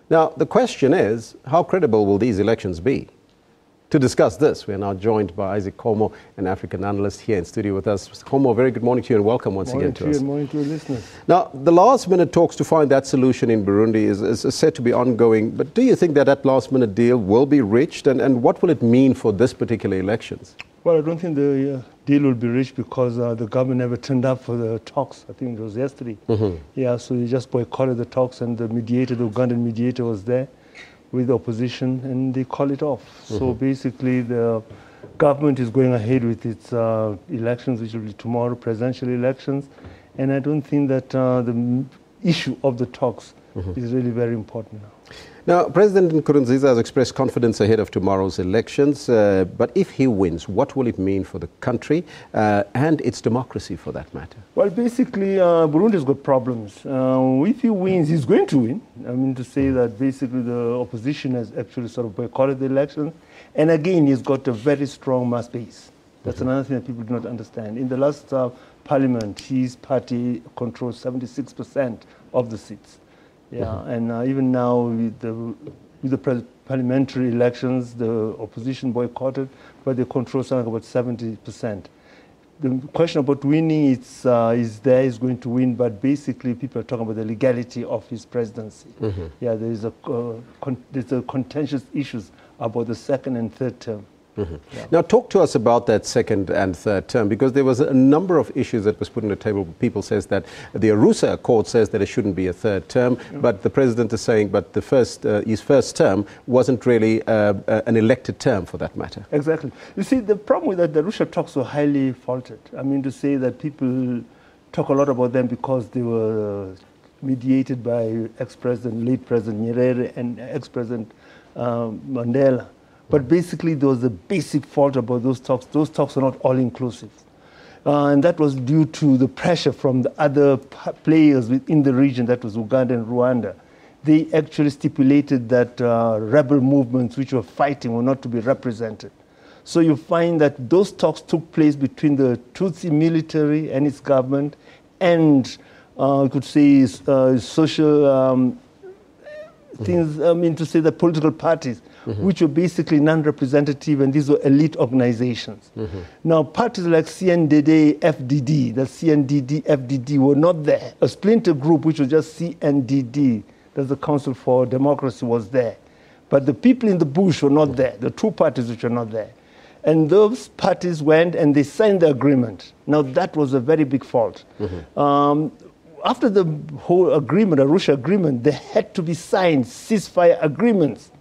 Now, the question is, how credible will these elections be? To discuss this, we are now joined by Izak Khomoon, an African analyst here in studio with us. Mr. Khomoon, very good morning to you and welcome once again to us. Good morning to your listeners. Now, the last-minute talks to find that solution in Burundi is said to be ongoing, but do you think that that last-minute deal will be reached, and what will it mean for this particular elections? Well, I don't think the deal will be reached because the government never turned up for the talks. I think it was yesterday. Yeah, so they just boycotted the talks, and the mediator, the Ugandan mediator, was there with the opposition, and they call it off. So basically, the government is going ahead with its elections, which will be tomorrow, presidential elections, and I don't think that the issue of the talks is really very important now. Now, President Nkurunziza has expressed confidence ahead of tomorrow's elections, but if he wins, what will it mean for the country and its democracy, for that matter? Well, basically, Burundi's got problems. If he wins, he's going to win. I mean, to say that basically the opposition has actually sort of boycotted the elections. And again, he's got a very strong mass base. That's another thing that people do not understand. In the last parliament, his party controls 76% of the seats. Yeah, and even now with the parliamentary elections, the opposition boycotted, but they control something about 70%. The question about winning is going to win, but basically people are talking about the legality of his presidency. Yeah, there's a contentious issues about the second and third term. Yeah. Now, talk to us about that second and third term, because there was a number of issues that was put on the table. People says that the Arusha Accord says that it shouldn't be a third term, but the president is saying, but the his first term wasn't really an elected term, for that matter. Exactly. You see, the problem with that, the Arusha talks were highly faulted. I mean, to say that people talk a lot about them because they were mediated by ex-president, late President Nyerere, and ex-president Mandela. But basically, there was a basic fault about those talks. Those talks are not all-inclusive. And that was due to the pressure from the other players within the region, that was Uganda and Rwanda. They actually stipulated that rebel movements which were fighting were not to be represented. So you find that those talks took place between the Tutsi military and its government and, you could say, social things, I mean, to say the political parties, which were basically non-representative, and these were elite organizations. Now, parties like CNDD, FDD, the CNDD, FDD were not there. A splinter group, which was just CNDD, that's the Council for Democracy, was there. But the people in the bush were not there, the two parties which were not there. And those parties went and they signed the agreement. Now, that was a very big fault. After the whole agreement, Arusha agreement, there had to be signed ceasefire agreements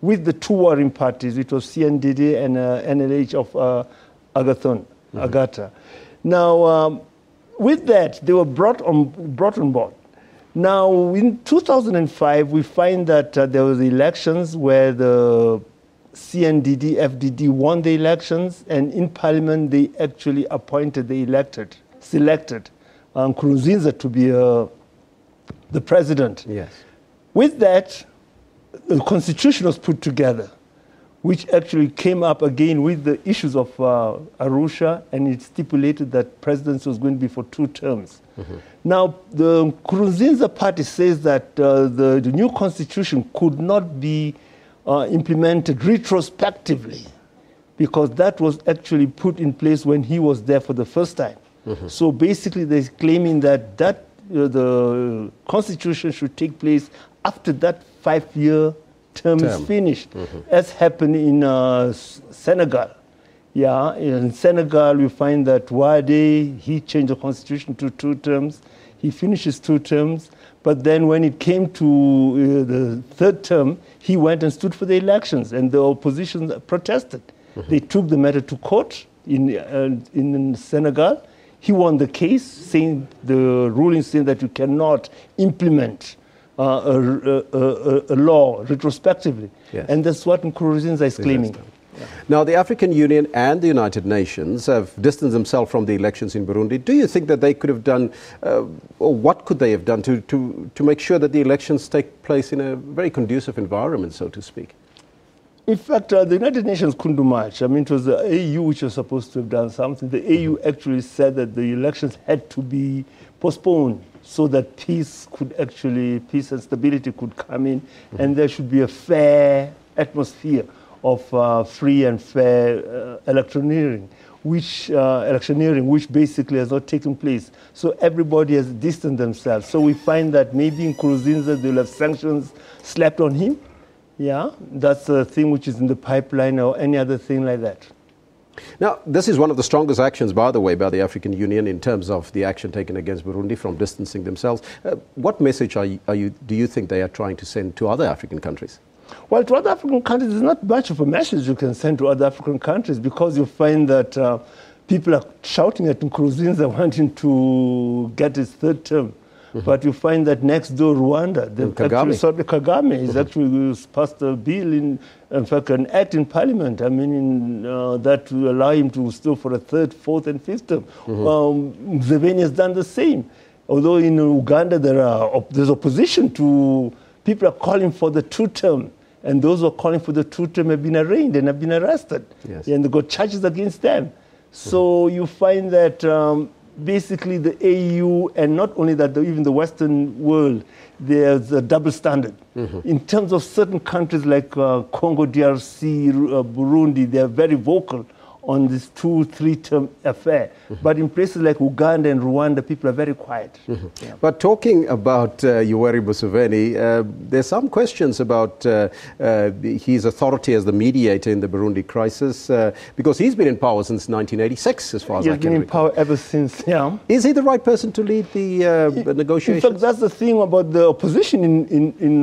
with the two warring parties, which was CNDD and NLH of Agata. Now, with that, they were brought on board. Now, in 2005, we find that there was elections where the CNDD, FDD won the elections, and in parliament, they actually appointed, selected Nkurunziza to be the president. Yes. With that, the constitution was put together, which actually came up again with the issues of Arusha, and it stipulated that presidency was going to be for 2 terms. Now, the Nkurunziza party says that the new constitution could not be implemented retrospectively, because that was actually put in place when he was there for the first time. So basically, they're claiming that the constitution should take place after that 5-year term is finished, as happened in Senegal. Yeah, in Senegal, we find that Wade, he changed the constitution to 2 terms. He finishes 2 terms, but then when it came to the 3rd term, he went and stood for the elections, and the opposition protested. They took the matter to court in Senegal. He won the case, saying the ruling saying that you cannot implement a law retrospectively. Yes. And that's what Nkurunziza is claiming. Yeah. Now, the African Union and the United Nations have distanced themselves from the elections in Burundi. Do you think that they could have done, or what could they have done to make sure that the elections take place in a very conducive environment, so to speak? In fact, the United Nations couldn't do much. I mean, it was the AU which was supposed to have done something. The AU actually said that the elections had to be postponed so that peace and stability could come in, and there should be a fair atmosphere of free and fair electioneering, which basically has not taken place. So everybody has distanced themselves. So we find that maybe in Nkurunziza they'll have sanctions slapped on him. Yeah, that's a thing which is in the pipeline, or any other thing like that. Now, this is one of the strongest actions, by the way, by the African Union in terms of the action taken against Burundi from distancing themselves. What message do you think they are trying to send to other African countries? Well, to other African countries, there's not much of a message you can send to other African countries, because you find that people are shouting at Nkurunziza wanting to get his third term. But you find that next door, Rwanda, Kagame is actually passed a bill, in fact, an act in parliament, that will allow him to still for a third, fourth, and fifth term. Museveni has done the same. Although in Uganda there's opposition to, people are calling for the two-term, and those who are calling for the two-term have been arraigned and have been arrested. Yes. And they've got charges against them. So you find that basically the AU, and not only that, even the Western world, there's a double standard. In terms of certain countries like Congo, DRC, Burundi, they're very vocal on this 2-3-term affair. But in places like Uganda and Rwanda, people are very quiet. Yeah. But talking about Yoweri Museveni, there's some questions about his authority as the mediator in the Burundi crisis, because he's been in power since 1986, as far as I can recall. He's been in power ever since, yeah. Is he the right person to lead the negotiations? In fact, that's the thing about the opposition in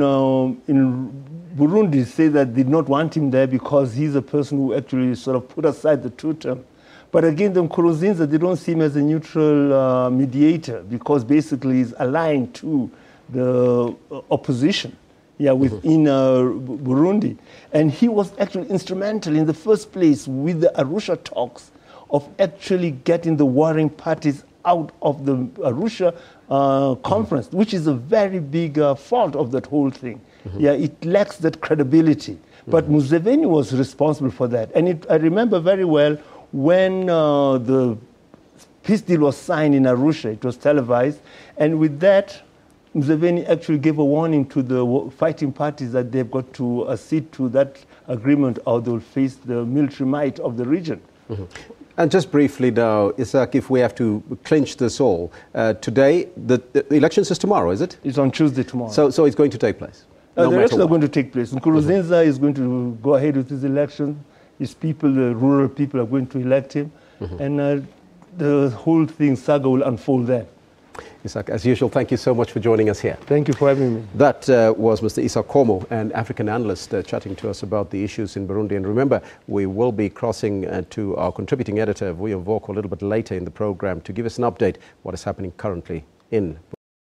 Burundi, say that they did not want him there because he's a person who actually sort of put aside the two-term. But again, the Nkurunziza, they don't see him as a neutral mediator, because basically he's aligned to the opposition within Burundi. And he was actually instrumental in the first place with the Arusha talks of actually getting the warring parties out of the Arusha conference, which is a very big fault of that whole thing. Yeah, it lacks that credibility. But Museveni was responsible for that. And I remember very well when the peace deal was signed in Arusha, it was televised. And with that, Museveni actually gave a warning to the fighting parties that they've got to accede to that agreement, or they'll face the military might of the region. And just briefly now, Izak, if we have to clinch this all, today, the elections is tomorrow, is it? It's on Tuesday tomorrow. So it's going to take place? The elections are going to take place. Nkurunziza is going to go ahead with his election. His people, the rural people, are going to elect him. And the whole thing, saga, will unfold there. Izak, as usual, thank you so much for joining us here. Thank you for having me. That was Mr. Izak Khomoon, an African analyst, chatting to us about the issues in Burundi. And remember, we will be crossing to our contributing editor, Vuyo Voko, a little bit later in the program to give us an update what is happening currently in Burundi.